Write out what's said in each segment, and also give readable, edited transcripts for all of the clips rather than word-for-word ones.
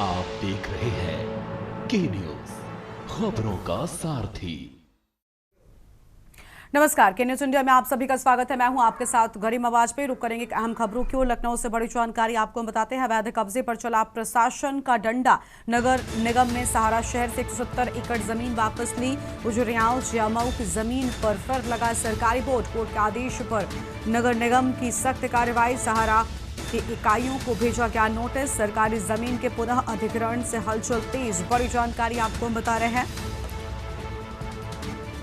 आप देख रहे हैं के न्यूज, खबरों का सारथी। नमस्कार, के न्यूज इंडिया में आप सभी का स्वागत है। मैं हूं आपके साथ गरीम आवाज पे। रुक करेंगे अहम खबरों की ओर। लखनऊ से बड़ी जानकारी आपको बताते हैं। अवैध कब्जे पर चला प्रशासन का डंडा। नगर निगम ने सहारा शहर से 170 एकड़ जमीन वापस ली। उजरियाओं जामऊ की जमीन पर फिर लगा सरकारी बोर्ड। कोर्ट के आदेश पर नगर निगम की सख्त कार्रवाई। सहारा की इकाइयों को भेजा गया नोटिस। सरकारी जमीन के पुनः अधिग्रहण से हलचल तेज। बड़ी जानकारी आपको हम बता रहे हैं।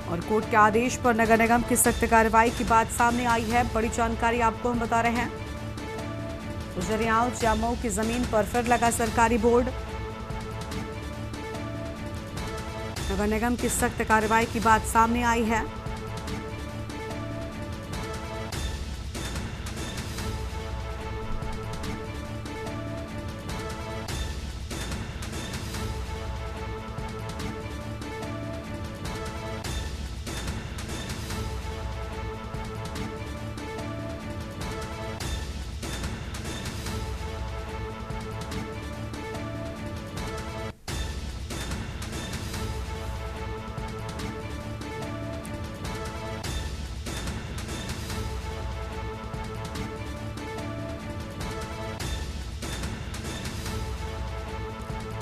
और कोर्ट के आदेश पर नगर निगम की सख्त कार्रवाई की बात सामने आई है। बड़ी जानकारी आपको हम बता रहे हैं। उजरियाओं जामऊ की जमीन पर फिर लगा सरकारी बोर्ड। नगर निगम की सख्त कार्रवाई की बात सामने आई है।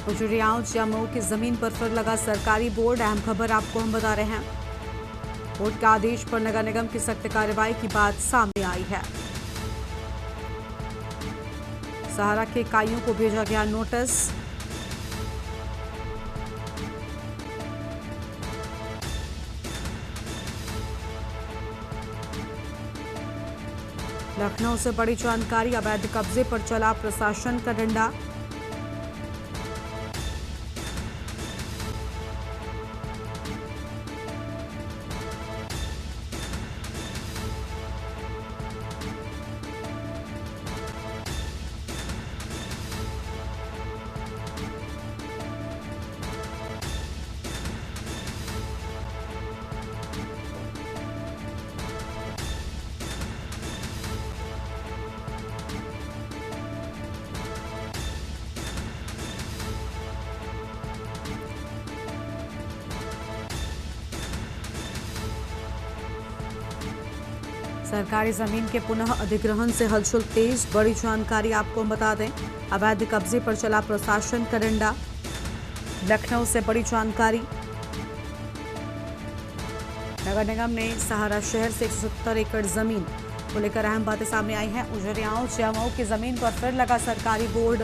उजरियाओं जामऊ की जमीन पर फिर लगा सरकारी बोर्ड। अहम खबर आपको हम बता रहे हैं। कोर्ट के आदेश पर नगर निगम की सख्त कार्रवाई की बात सामने आई है। सहारा के इकाइयों को भेजा गया नोटिस। लखनऊ से बड़ी जानकारी। अवैध कब्जे पर चला प्रशासन का डंडा। सरकारी जमीन के पुनः अधिग्रहण से हलचल तेज। बड़ी जानकारी आपको हम बता दें। अवैध कब्जे पर चला प्रशासन का डंडा। लखनऊ से बड़ी जानकारी। नगर निगम ने सहारा शहर से 170 एकड़ जमीन को लेकर अहम बातें सामने आई हैं। उजरियाओं जामऊ की जमीन पर फिर लगा सरकारी बोर्ड।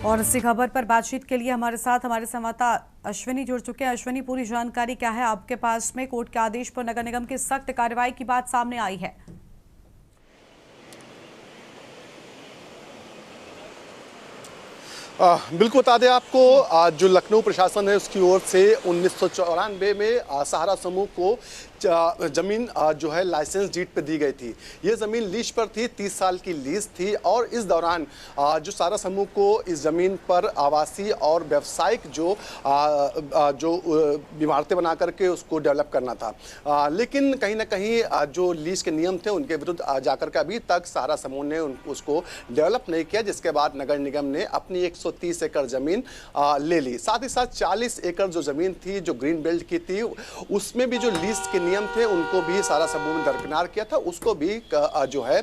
और इसी खबर पर बातचीत के लिए हमारे साथ हमारे संवाददाता अश्विनी जुड़ चुके हैं। अश्विनी, पूरी जानकारी क्या है आपके पास में? कोर्ट के आदेश पर नगर निगम की सख्त कार्रवाई की बात सामने आई है। बिल्कुल बता दें आपको, जो लखनऊ प्रशासन है उसकी ओर से 1994 में सहारा समूह को जमीन जो है लाइसेंस डीड पे दी गई थी। ये ज़मीन लीज पर थी, 30 साल की लीज थी और इस दौरान जो सहारा समूह को इस ज़मीन पर आवासीय और व्यावसायिक जो इमारतें बना करके उसको डेवलप करना था। लेकिन कहीं ना कहीं जो लीज के नियम थे उनके विरुद्ध जाकर के अभी तक सहारा समूह ने उसको डेवलप नहीं किया, जिसके बाद नगर निगम ने अपनी 130 एकड़ ज़मीन ले ली। साथ ही साथ 40 एकड़ जो ज़मीन थी जो ग्रीन बेल्ट की थी उसमें भी जो लीज के नियम थे उनको भी सारा समूह ने दरकिनार किया था, उसको भी जो है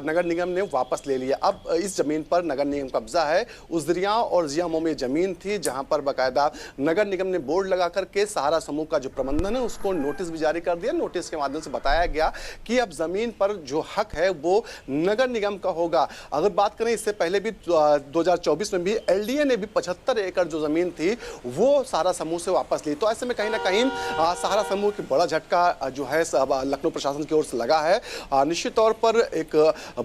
नगर निगम ने वापस ले लिया। अब इस जमीन पर नगर निगम कब्जा है। उजरिया और जियामो में जमीन थी जहां पर बाकायदा नगर निगम ने बोर्ड लगा करके सहारा समूह का जो प्रबंधन है उसको नोटिस भी जारी कर दिया। नोटिस के माध्यम से बताया गया कि अब जमीन पर जो हक है वो नगर निगम का होगा। अगर बात करें इससे पहले भी 2024 में भी एलडीए ने भी 75 एकड़ जो जमीन थी वो सहारा समूह से वापस ली। तो ऐसे में कहीं ना कहीं सहारा समूह की बड़ा झटका जो है लखनऊ प्रशासन की ओर से लगा है। निश्चित तौर पर एक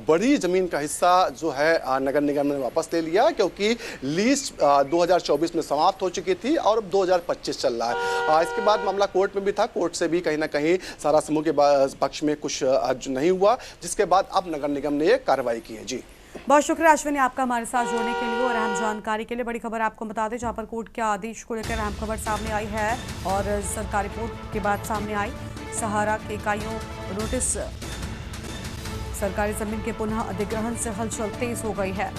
बड़ी जमीन का हिस्सा जो है नगर निगम ने वापस ले लिया, क्योंकि लीज 2024 में समाप्त हो चुकी थी और अब 2025 चल रहा है। इसके बाद मामला कोर्ट में भी था, कोर्ट से भी कहीं ना कहीं सहारा समूह के पक्ष में कुछ नहीं हुआ, जिसके बाद अब नगर निगम ने ये कार्रवाई की है। जी बहुत शुक्रिया अश्विनी आपका हमारे साथ जुड़ने के लिए और अहम जानकारी के लिए। बड़ी खबर आपको बता दें जहां पर कोर्ट के आदेश को लेकर अहम खबर सामने आई है और सरकारी रिपोर्ट के बाद सामने आई सहारा के इकाइयों नोटिस सरकारी जमीन के पुनः अधिग्रहण से हलचल तेज हो गई है।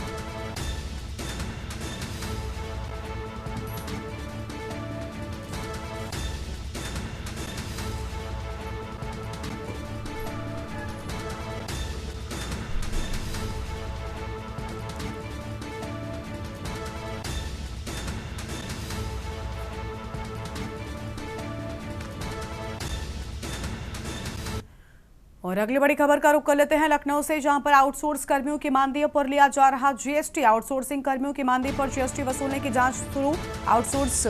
और अगली बड़ी खबर का रुख कर लेते हैं लखनऊ से, जहां पर आउटसोर्स कर्मियों की मानदेय पर लिया जा रहा जीएसटी। आउटसोर्सिंग कर्मियों की मानदेय पर जीएसटी वसूलने की जांच शुरू। आउटसोर्स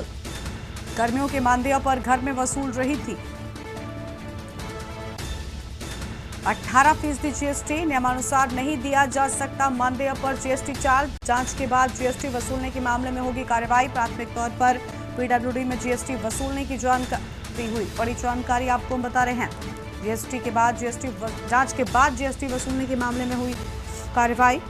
कर्मियों के मानदेय पर घर में वसूल रही थी 18% जीएसटी। नियमानुसार नहीं दिया जा सकता मानदेय पर जीएसटी चार्ज। जांच के बाद जीएसटी वसूलने के मामले में होगी कार्रवाई। प्राथमिक तौर पर पीडब्ल्यूडी में जीएसटी वसूलने की जानकारी हुई। बड़ी जानकारी आपको हम बता रहे हैं। जीएसटी के बाद जांच के बाद जीएसटी वसूलने के मामले में हुई कार्रवाई।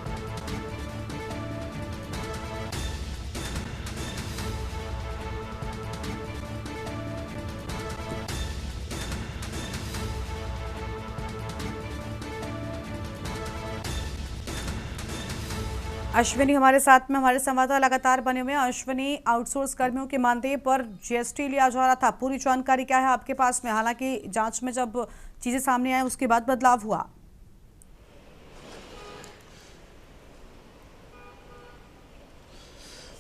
अश्विनी हमारे साथ में, हमारे संवाददाता लगातार बने हुए हैं। अश्विनी, आउटसोर्स कर्मियों के मानदेय पर जीएसटी लिया जा रहा था, पूरी जानकारी क्या है आपके पास में? हालांकि जांच में जब चीजें सामने आए उसके बाद बदलाव हुआ।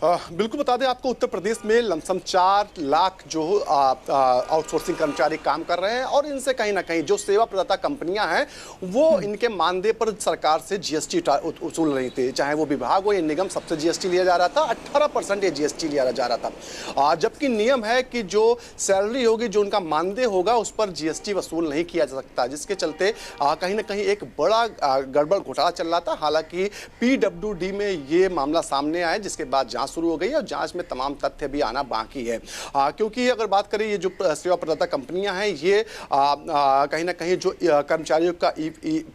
बिल्कुल बता दें आपको, उत्तर प्रदेश में लमसम 4 लाख जो आउटसोर्सिंग कर्मचारी काम कर रहे हैं और इनसे कहीं ना कहीं जो सेवा प्रदाता कंपनियां हैं वो इनके मानदेय पर सरकार से जीएसटी वसूल रही थी। चाहे वो विभाग हो या निगम, सबसे जीएसटी लिया जा रहा था। 18% ये जीएसटी लिया जा रहा था। जबकि नियम है कि जो सैलरी होगी, जो उनका मानदेय होगा, उस पर जीएसटी वसूल नहीं किया जा सकता, जिसके चलते कहीं ना कहीं एक बड़ा गड़बड़ घोटाला चल रहा था। हालांकि पीडब्ल्यूडी में ये मामला सामने आया, जिसके बाद जांच शुरू हो गई और जांच में तमाम तथ्य भी आना बाकी है। क्योंकि अगर बात करें ये जो सेवा प्रदाता कंपनियां हैं, ये कहीं ना कहीं जो कर्मचारियों का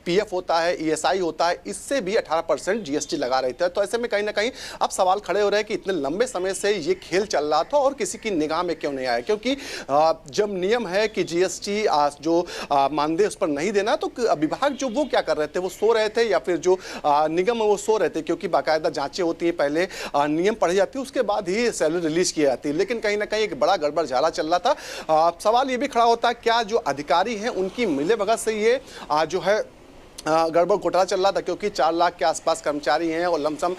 पीएफ होता है, ईएसआई होता है, इससे भी 18% जीएसटी लगा रहे थे। तो ऐसे में कहीं ना कहीं अब सवाल खड़े हो रहे हैं कि इतने लंबे समय से ये खेल चल रहा था और किसी की निगाह में क्यों नहीं आया। क्योंकि जब नियम है कि जीएसटी जो मानदेय उस पर नहीं देना, तो विभाग जो वो क्या कर रहे थे, वो सो रहे थे या फिर जो निगम है वो सो रहे थे? क्योंकि बाकायदा जांचें होती हैं, पहले नियम पढ़ी जाती है, उसके बाद ही सैलरी रिलीज की जाती है। लेकिन कहीं ना कहीं एक बड़ा गड़बड़ झाला चल रहा था। सवाल ये भी खड़ा होता है, क्या जो अधिकारी हैं उनकी मिलीभगत से ये जो है गड़बड़ घोटाला चल रहा था? क्योंकि 4 लाख के आसपास कर्मचारी हैं और लमसम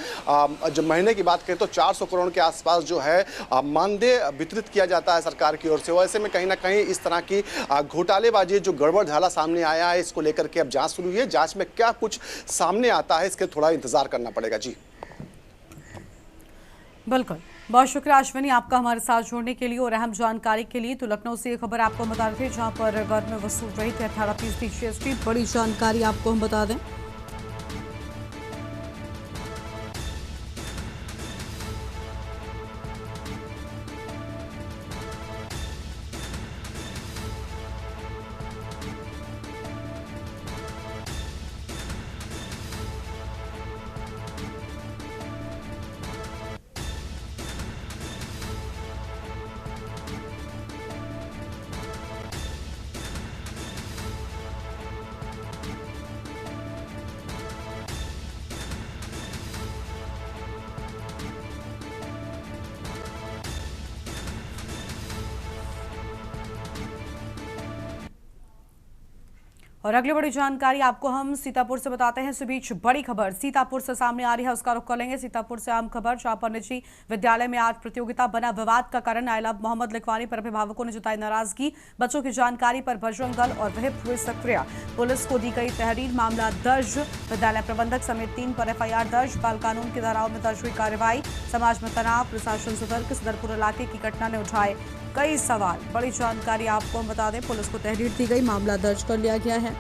जब महीने की बात करें तो 400 करोड़ के आसपास जो है मानदेय वितरित किया जाता है सरकार की ओर से। वैसे में कहीं ना कहीं इस तरह की घोटालेबाजी, जो गड़बड़ झाला सामने आया है, इसको लेकर के अब जांच शुरू हुई है। जांच में क्या कुछ सामने आता है, इसके थोड़ा इंतजार करना पड़ेगा। जी बिल्कुल, बहुत शुक्रिया अश्विनी आपका हमारे साथ जुड़ने के लिए और अहम जानकारी के लिए। तो लखनऊ से ये खबर आपको बता रहे थे, जहां पर घर में वसूल रही थी 18% जीएसटी। बड़ी जानकारी आपको हम बता दें। और अगली बड़ी जानकारी आपको हम सीतापुर से बताते हैं। इस बीच बड़ी खबर सीतापुर से सामने आ रही है, उसका रुख कर लेंगे। सीतापुर से अहम खबर, जहां पर निजी विद्यालय में आज प्रतियोगिता बना विवाद का कारण। आई लव मोहम्मद लिखवाने पर अभिभावकों ने जताई नाराजगी। बच्चों की जानकारी पर बजरंग दल और विहिप हुए सक्रिय। पुलिस को दी गई तहरीर, मामला दर्ज। विद्यालय प्रबंधक समेत 3 पर FIR दर्ज। बाल कानून की धाराओं में दर्ज हुई कार्रवाई। समाज में तनाव, प्रशासन सतर्क। सदरपुर इलाके की घटना ने उठाए कई सवाल। बड़ी जानकारी आपको हम बता दें, पुलिस को तहरीर दी गई, मामला दर्ज कर लिया गया है।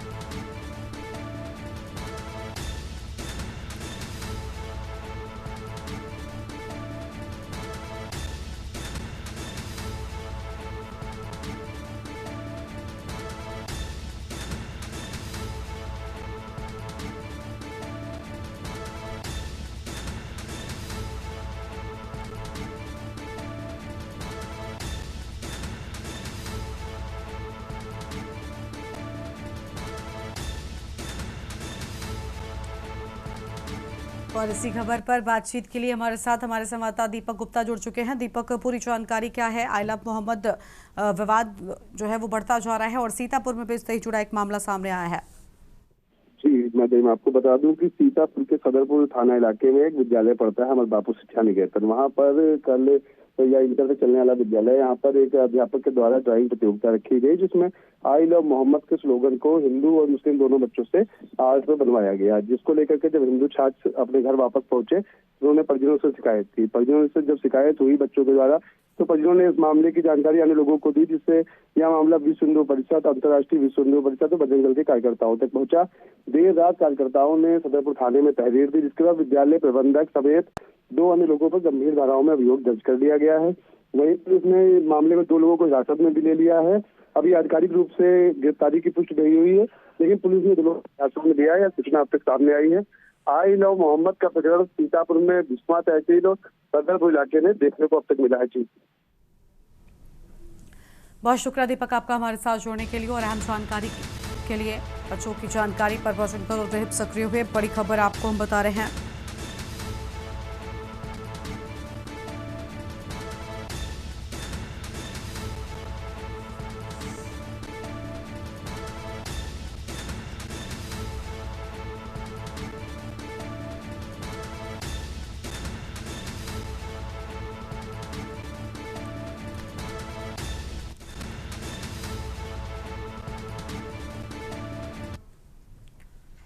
और इसी खबर पर बातचीत के लिए हमारे साथ हमारे संवाददाता दीपक गुप्ता जुड़ चुके हैं। दीपक, पूरी जानकारी क्या है? आई लव मोहम्मद विवाद जो है वो बढ़ता जा रहा है और सीतापुर में भी इससे ही जुड़ा एक मामला सामने आया है। जी, मैं आपको बता दूं कि सीतापुर के सदरपुर थाना इलाके में एक विद्यालय पड़ता है, हमारे बापू शिक्षा निकेतन। वहां पर कल या इंटर से चलने वाला विद्यालय, यहाँ पर एक अध्यापक के द्वारा ड्राइंग प्रतियोगिता रखी गई, जिसमें आई लव मोहम्मद के स्लोगन को हिंदू और मुस्लिम दोनों बच्चों से आर्ट में बनवाया गया, जिसको लेकर के जब हिंदू छात्र अपने घर वापस पहुंचे तो उन्होंने परिजनों से शिकायत की। परिजनों से जब शिकायत हुई बच्चों के द्वारा, तो परिजनों ने इस मामले की जानकारी अन्य लोगों को दी, जिससे यह मामला विश्व हिंदू परिषद, अंतर्राष्ट्रीय विश्व हिंदू परिषद और बजरंग दल के कार्यकर्ताओं तक पहुंचा। देर रात कार्यकर्ताओं ने सदरपुर थाने में तहरीर दी, जिसके बाद विद्यालय प्रबंधक समेत 2 अन्य लोगों पर गंभीर धाराओं में अभियोग दर्ज कर दिया गया है। वहीं पुलिस ने मामले में 2 लोगों को हिरासत में भी ले लिया है। अभी आधिकारिक रूप से गिरफ्तारी की पुष्टि नहीं हुई है, लेकिन पुलिस ने 2 लोगों को हिरासत में लिया है, सूचना अब तक सामने आई है। आई लव मोहम्मद का प्रकरण सीतापुर में बिस्वा तहसील और सदरपुर इलाके में देखने को अब तक मिला है। जी, बहुत शुक्रिया दीपक आपका हमारे साथ जुड़ने के लिए और अहम जानकारी के लिए। बच्चों की जानकारी पर बजरंग दल और विहिप सक्रिय हुए, बड़ी खबर आपको हम बता रहे हैं।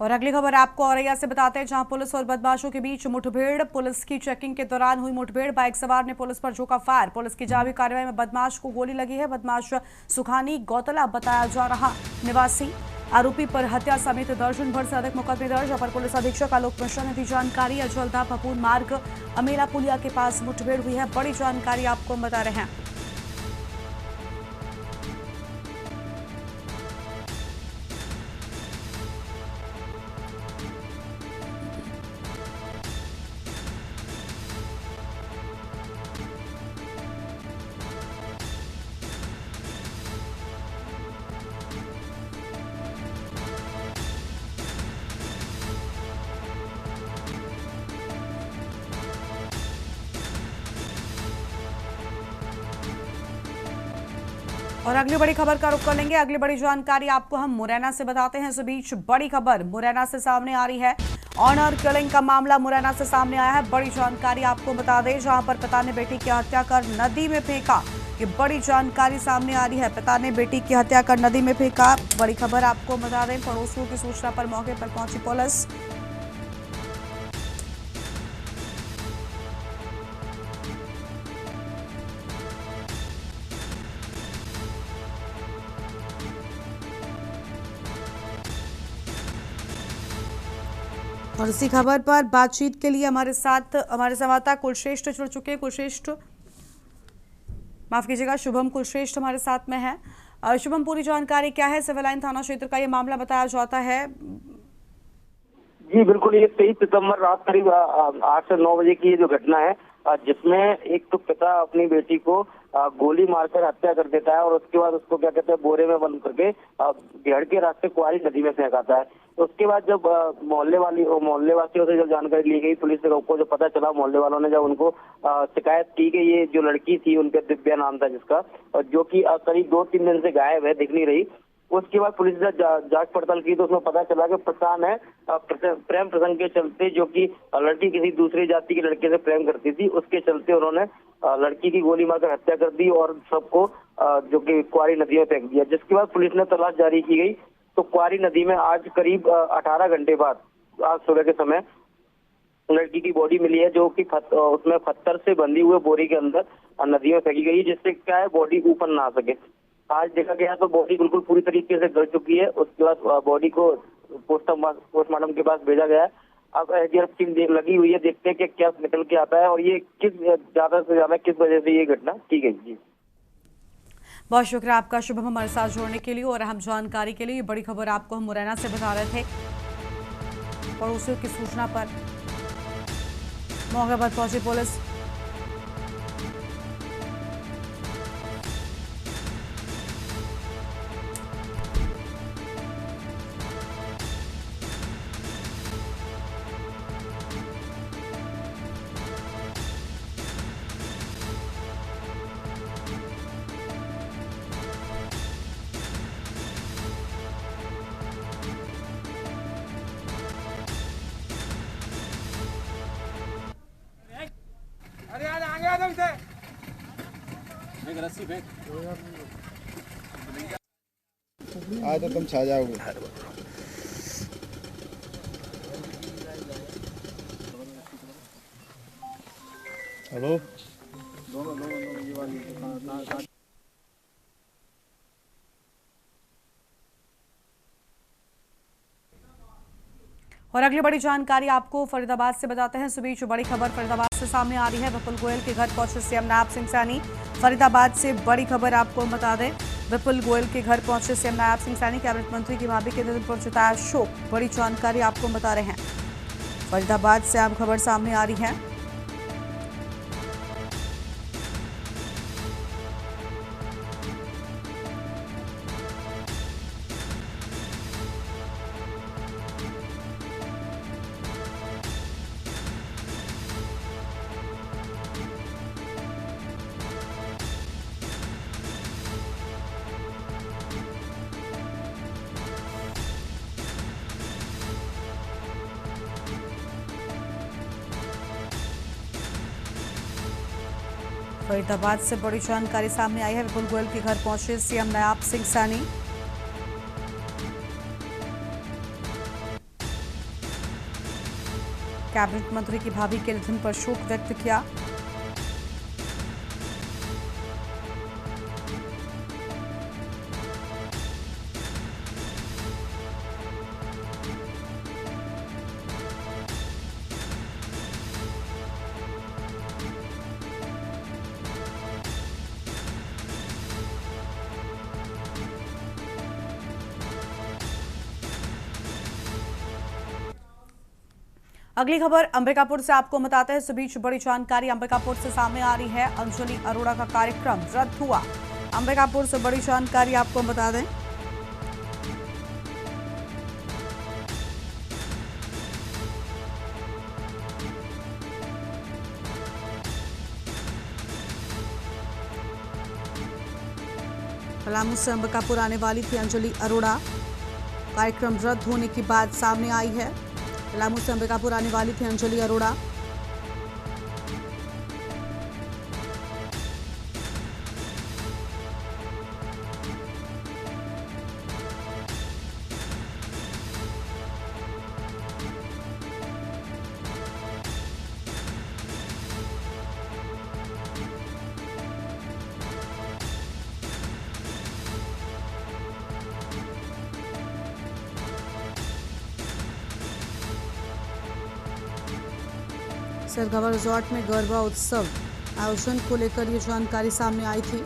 और अगली खबर आपको औरैया से बताते हैं, जहां पुलिस और बदमाशों के बीच मुठभेड़। पुलिस की चेकिंग के दौरान हुई मुठभेड़, बाइक सवार ने पुलिस पर झोंका फायर। पुलिस की जावी कार्रवाई में बदमाश को गोली लगी है। बदमाश सुखानी गौतला बताया जा रहा निवासी। आरोपी पर हत्या समेत दर्जन भर से अधिक मुकदमे दर्ज। अपर पुलिस अधीक्षक आलोक मिश्रा ने दी जानकारी। अजलदा पपून मार्ग अमेला पुलिया के पास मुठभेड़ हुई है, बड़ी जानकारी आपको हम बता रहे हैं। और अगली बड़ी खबर का रुख कर लेंगे। अगली बड़ी जानकारी आपको हम मुरैना से बताते हैं। इस बीच बड़ी खबर मुरैना से सामने आ रही है। ऑनर किलिंग का मामला मुरैना से सामने आया है, बड़ी जानकारी आपको बता दें। जहां पर पिता ने बेटी की हत्या कर नदी में फेंका, ये बड़ी जानकारी सामने आ रही है। पिता ने बेटी की हत्या कर नदी में फेंका, बड़ी खबर आपको बता दें। पड़ोसियों की सूचना पर मौके पर पहुंची पुलिस। और इसी खबर पर बातचीत के लिए हमारे साथ हमारे संवाददाता कुलश्रेष्ठ जुड़ चुके हैं। कुलश्रेष्ठ, माफ कीजिएगा, शुभम कुलश्रेष्ठ हमारे साथ में है। शुभम, पूरी जानकारी क्या है? सिविल लाइन थाना क्षेत्र का ये मामला बताया जाता है। जी बिल्कुल, ये 23 सितंबर रात करीब 8 से 9 बजे की ये जो घटना है, जिसमें एक तो पिता अपनी बेटी को गोली मारकर हत्या कर देता है और उसके बाद उसको क्या कहते हैं बोरे में बंद करके घेड़ के रास्ते कुआरी नदी में फेंकाता है। तो उसके बाद जब मोहल्ले वासियों से जब जानकारी ली गई, पुलिस को जो पता चला, मोहल्ले वालों ने जब उनको शिकायत की कि ये जो लड़की थी, उनके दिव्या नाम था जिसका, और जो कि करीब 2-3 दिन से गायब है, दिख नहीं रही, उसके बाद पुलिस ने जांच पड़ताल की तो उसमें पता चला कि प्रतान है प्रेम प्रसंग के चलते, जो कि लड़की किसी दूसरी जाति के लड़के से प्रेम करती थी, उसके चलते उन्होंने लड़की की गोली मारकर हत्या कर दी और सबको जो कि क्वारी नदी में फेंक दिया। जिसके बाद पुलिस ने तलाश जारी की गई तो क्वारी नदी में आज करीब 18 घंटे बाद आज सुबह के समय लड़की की बॉडी मिली है, जो कि उसमें पत्थर से बंधी हुए बोरी के अंदर नदी में फेंकी गई है, जिससे क्या है बॉडी ऊपर ना आ सके। आज देखा गया तो बॉडी बिल्कुल पूरी तरीके से गल चुकी है। उसके बाद बॉडी को पोस्टमार्टम के पास भेजा गया है। अब एसडीआरएफ टीम लगी हुई है, देखते हैं कि क्या निकल के आता है और ये ज्यादा से ज्यादा किस वजह से ये घटना की गई। जी बहुत शुक्रिया आपका शुभम हमारे साथ जोड़ने के लिए और अहम जानकारी के लिए। ये बड़ी खबर आपको हम मुरैना से बता रहे थे। पड़ोसियों की सूचना पर मौके पर पहुंची पुलिस। अरे यार आगे आ जाओ से एक रस्सी फेंक आज तो तुम छा जाओगे। हेलो दोनों ये वाली और अगली बड़ी जानकारी आपको फरीदाबाद से बताते हैं। इस बीच बड़ी खबर फरीदाबाद से सामने आ रही है। विपुल गोयल के घर पहुंचे सीएम नायब सिंह सैनी। फरीदाबाद से बड़ी खबर आपको बता दें, विपुल गोयल के घर पहुंचे सीएम नायब सिंह सैनी। कैबिनेट मंत्री की भाभी के निधन पर जताया शोक। बड़ी जानकारी आपको बता रहे हैं। फरीदाबाद से आम खबर सामने आ रही है। फरीदाबाद से बड़ी जानकारी सामने आई है। विपुल गोयल के घर पहुंचे सीएम नायब सिंह सैनी। कैबिनेट मंत्री की भाभी के निधन पर शोक व्यक्त किया। अगली खबर अंबिकापुर से आपको बताते हैं। इस बीच बड़ी जानकारी अंबिकापुर से सामने आ रही है। अंजलि अरोड़ा का कार्यक्रम रद्द हुआ। अंबिकापुर से बड़ी जानकारी आपको बता दें। पलामू से अंबिकापुर आने वाली थी अंजलि अरोड़ा। कार्यक्रम रद्द होने की बात सामने आई है। पलामू से अंबिकापुर आने वाली थी अंजलि अरोड़ा। सरगवा रिजॉर्ट में गरबा उत्सव आयोजन को लेकर ये जानकारी सामने आई थी।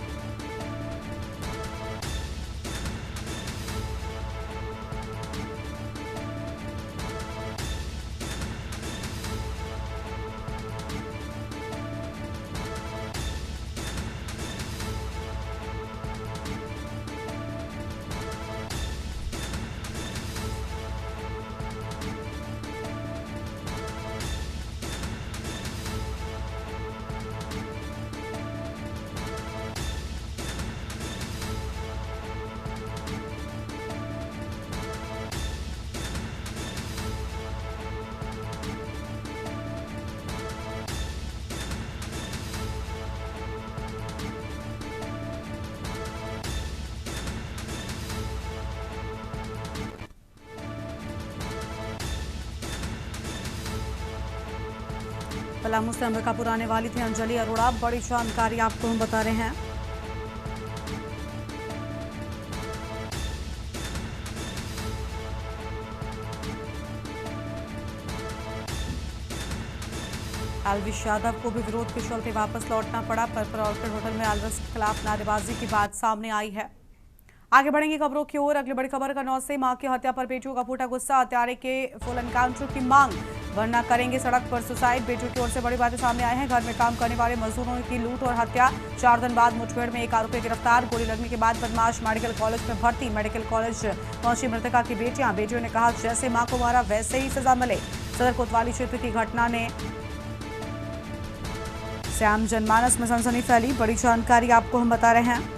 पलामू से अंबिकापुर आने वाली थी अंजलि अरोड़ा। बड़ी जानकारी आपको हम बता रहे हैं। अलविश यादव को भी विरोध के चलते वापस लौटना पड़ा। पर्पल ऑर्किड होटल में अलविश के खिलाफ नारेबाजी की बात सामने आई है। आगे बढ़ेंगे खबरों की ओर। अगली बड़ी खबर कन्नौज से मां की हत्या पर बेटियों का फूटा गुस्सा। हत्यारे के फुल एनकाउंटर की मांग, वरना करेंगे सड़क पर सुसाइड। बेटियों की ओर से बड़ी बातें सामने आई हैं। घर में काम करने वाले मजदूरों की लूट और हत्या। 4 दिन बाद मुठभेड़ में एक आरोपी गिरफ्तार। गोली लगने के बाद बदमाश मेडिकल कॉलेज में भर्ती। मेडिकल कॉलेज पहुंची मृतका की बेटियां। बेटियों ने कहा जैसे मां को मारा वैसे ही सजा मिले। सदर कोतवाली क्षेत्र की घटना ने श्याम जनमानस में सनसनी फैली। बड़ी जानकारी आपको हम बता रहे हैं।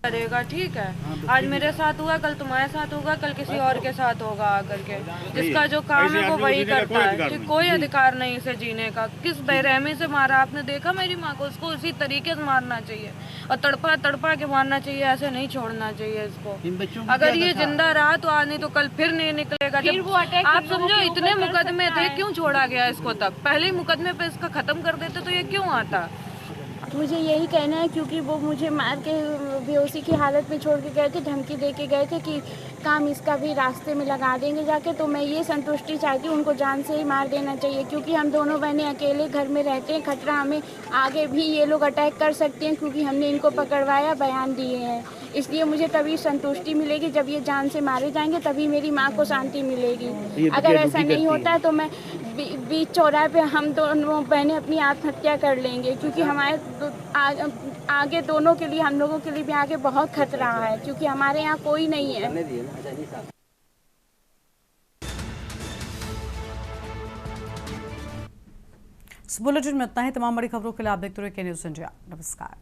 करेगा, ठीक है। आज मेरे साथ हुआ, कल तुम्हारे साथ होगा, कल किसी और के साथ होगा आकर के। जिसका जो काम है वो वही करता है। ठीक, कोई अधिकार नहीं इसे जीने का। किस बेरहमी से मारा आपने देखा मेरी माँ को? उसको उसी तरीके से मारना चाहिए और तड़पा तड़पा के मारना चाहिए। ऐसे नहीं छोड़ना चाहिए इसको। अगर ये जिंदा रहा तो आज नहीं तो कल फिर नहीं निकलेगा। जब आप समझो इतने मुकदमे थे, क्यों छोड़ा गया इसको? तब पहले ही मुकदमे पे इसका खत्म कर देते तो ये क्यों आता? मुझे यही कहना है, क्योंकि वो मुझे मार के बेहोशी की हालत में छोड़ के गए थे, धमकी दे के गए थे कि काम इसका भी रास्ते में लगा देंगे जाके। तो मैं ये संतुष्टि चाहती हूँ, उनको जान से ही मार देना चाहिए, क्योंकि हम दोनों बहनें अकेले घर में रहते हैं। खतरा हमें आगे भी ये लोग अटैक कर सकते हैं, क्योंकि हमने इनको पकड़वाया, बयान दिए हैं। इसलिए मुझे तभी संतुष्टि मिलेगी जब ये जान से मारे जाएंगे, तभी मेरी माँ को शांति मिलेगी। अगर ऐसा नहीं होता है तो मैं बीच चौराहे पे हम दोनों बहनें अपनी आत्महत्या कर लेंगे, क्योंकि हमारे आगे दोनों के लिए, हम लोगों के लिए भी आगे बहुत खतरा है, क्योंकि हमारे यहाँ कोई नहीं है। इस बुलेटिन में इतना ही। तमाम बड़ी खबरों के लिए आप देखते रहिए के न्यूज़ इंडिया। नमस्कार।